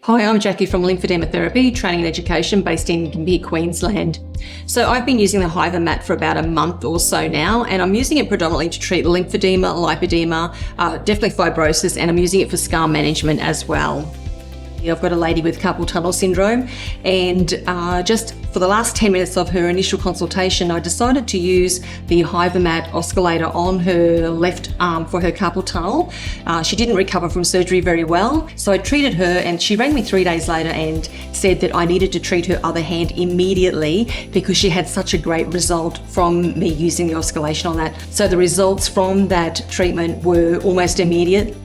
Hi, I'm Jacqui from Lymphedema Therapy, Training and Education based in Gympie, Queensland. So I've been using the Hivamat for about a month or so now, and I'm using it predominantly to treat lymphedema, lipedema, definitely fibrosis, and I'm using it for scar management as well. I've got a lady with carpal tunnel syndrome, and just for the last 10 minutes of her initial consultation, I decided to use the Hivamat oscillator on her left arm for her carpal tunnel. She didn't recover from surgery very well, so I treated her, and she rang me 3 days later and said that I needed to treat her other hand immediately because she had such a great result from me using the oscillation on that. So the results from that treatment were almost immediate.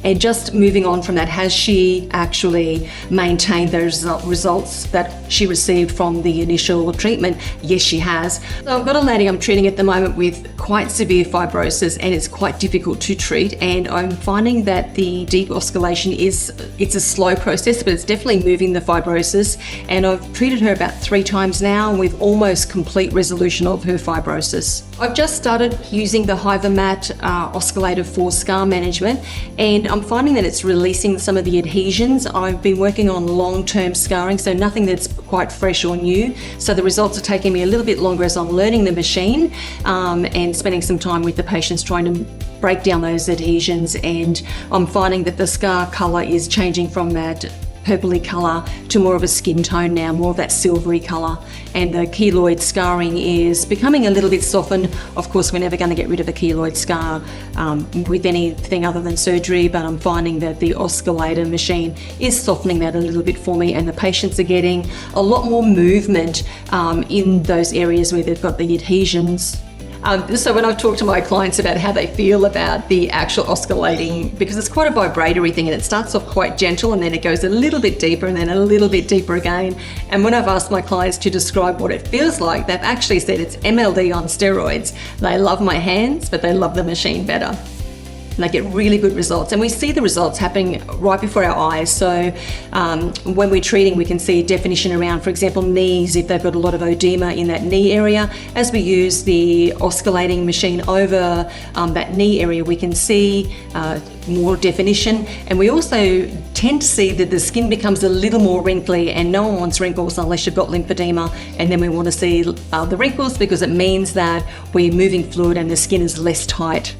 And just moving on from that, has she actually maintained those results that she received from the initial treatment? Yes, she has. So I've got a lady I'm treating at the moment with quite severe fibrosis, and it's quite difficult to treat. And I'm finding that the deep oscillation it's a slow process, but it's definitely moving the fibrosis. And I've treated her about 3 times now with almost complete resolution of her fibrosis. I've just started using the Hivamat oscillator for scar management, and I'm finding that it's releasing some of the adhesions. I've been working on long-term scarring, so nothing that's quite fresh or new. So the results are taking me a little bit longer as I'm learning the machine and spending some time with the patients trying to break down those adhesions. And I'm finding that the scar colour is changing from that purpley colour to more of a skin tone now, more of that silvery colour, and the keloid scarring is becoming a little bit softened. Of course, we're never going to get rid of a keloid scar with anything other than surgery, but I'm finding that the oscillator machine is softening that a little bit for me, and the patients are getting a lot more movement in those areas where they've got the adhesions. So when I've talked to my clients about how they feel about the actual oscillating, because it's quite a vibratory thing, and it starts off quite gentle and then it goes a little bit deeper and then a little bit deeper again. And when I've asked my clients to describe what it feels like, they've actually said it's MLD on steroids. They love my hands, but they love the machine better. And they get really good results, and we see the results happening right before our eyes. So when we're treating, we can see definition around, for example, knees, if they've got a lot of edema in that knee area. As we use the oscillating machine over that knee area, we can see more definition, and we also tend to see that the skin becomes a little more wrinkly, and no one wants wrinkles unless you've got lymphedema, and then we want to see the wrinkles because it means that we're moving fluid and the skin is less tight.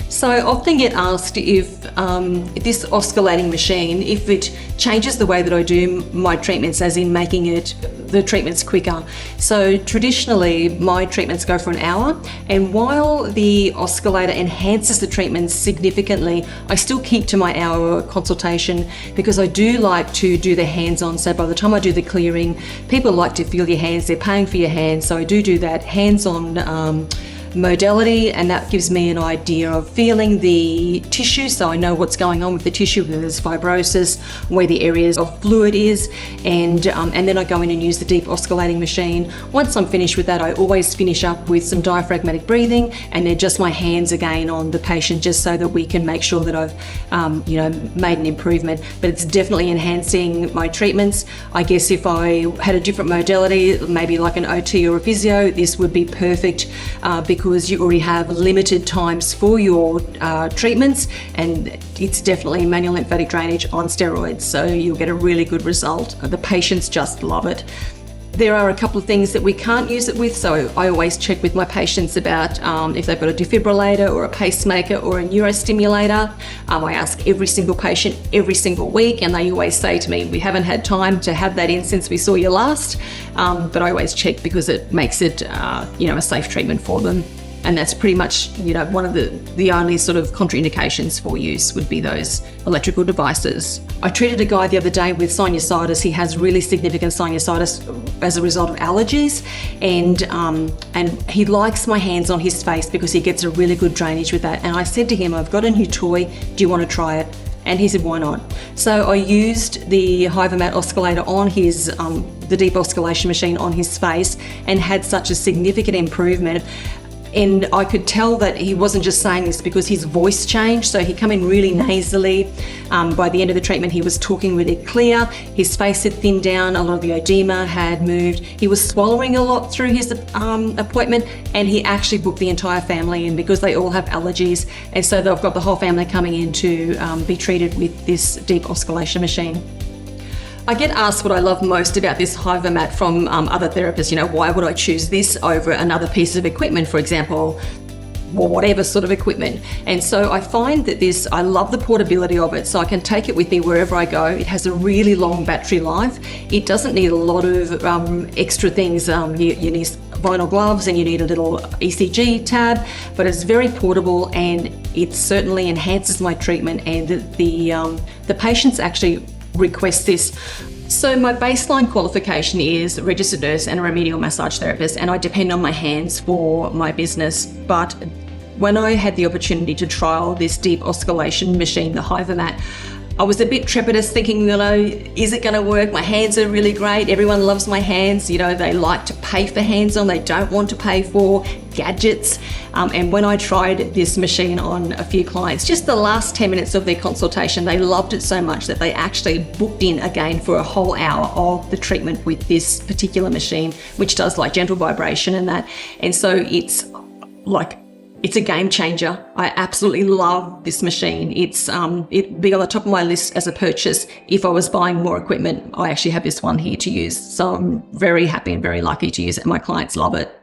So I often get asked if this oscillating machine, if it changes the way that I do my treatments, as in making the treatments quicker. So traditionally, my treatments go for an hour, and while the oscillator enhances the treatments significantly, I still keep to my hour consultation because I do like to do the hands-on. So by the time I do the clearing, people like to feel your hands, they're paying for your hands, so I do that hands-on modality, and that gives me an idea of feeling the tissue, so I know what's going on with the tissue, whether there's fibrosis, where the areas of fluid is, and then I go in and use the deep oscillating machine. Once I'm finished with that, I always finish up with some diaphragmatic breathing, and then just my hands again on the patient, just so that we can make sure that I've made an improvement. But it's definitely enhancing my treatments. I guess if I had a different modality, maybe like an OT or a physio, this would be perfect because you already have limited times for your treatments, and it's definitely manual lymphatic drainage on steroids, so you'll get a really good result. The patients just love it. There are a couple of things that we can't use it with, so I always check with my patients about if they've got a defibrillator or a pacemaker or a neurostimulator. I ask every single patient every single week, and they always say to me, we haven't had time to have that in since we saw you last, but I always check because it makes it a safe treatment for them. And that's pretty much, one of the only sort of contraindications for use would be those electrical devices. I treated a guy the other day with sinusitis. He has really significant sinusitis as a result of allergies, and he likes my hands on his face because he gets a really good drainage with that. And I said to him, I've got a new toy, do you want to try it? And he said, why not? So I used the Hivamat oscillator on his, the deep oscillation machine on his face, and had such a significant improvement. And I could tell that he wasn't just saying this because his voice changed. So he come in really nasally. By the end of the treatment, he was talking really clear. His face had thinned down. A lot of the edema had moved. He was swallowing a lot through his appointment, and he actually booked the entire family in because they all have allergies. And so they've got the whole family coming in to be treated with this deep oscillation machine. I get asked what I love most about this Hivamat from other therapists. You know, why would I choose this over another piece of equipment, for example, or whatever sort of equipment? And so I find that I love the portability of it, so I can take it with me wherever I go. It has a really long battery life. It doesn't need a lot of extra things. You need vinyl gloves and you need a little ECG tab, but it's very portable and it certainly enhances my treatment, and the patients actually request this. So my baseline qualification is registered nurse and a remedial massage therapist, and I depend on my hands for my business. But when I had the opportunity to trial this deep oscillation machine, the Hivamat, I was a bit trepidous, thinking, you know, is it going to work? My hands are really great. Everyone loves my hands. You know, they like to pay for hands-on. They don't want to pay for gadgets. And when I tried this machine on a few clients, just the last 10 minutes of their consultation, they loved it so much that they actually booked in again for a whole hour of the treatment with this particular machine, which does like gentle vibration and that. And so it's a game changer. I absolutely love this machine. It'd be on the top of my list as a purchase if I was buying more equipment. I actually have this one here to use. So I'm very happy and very lucky to use it. My clients love it.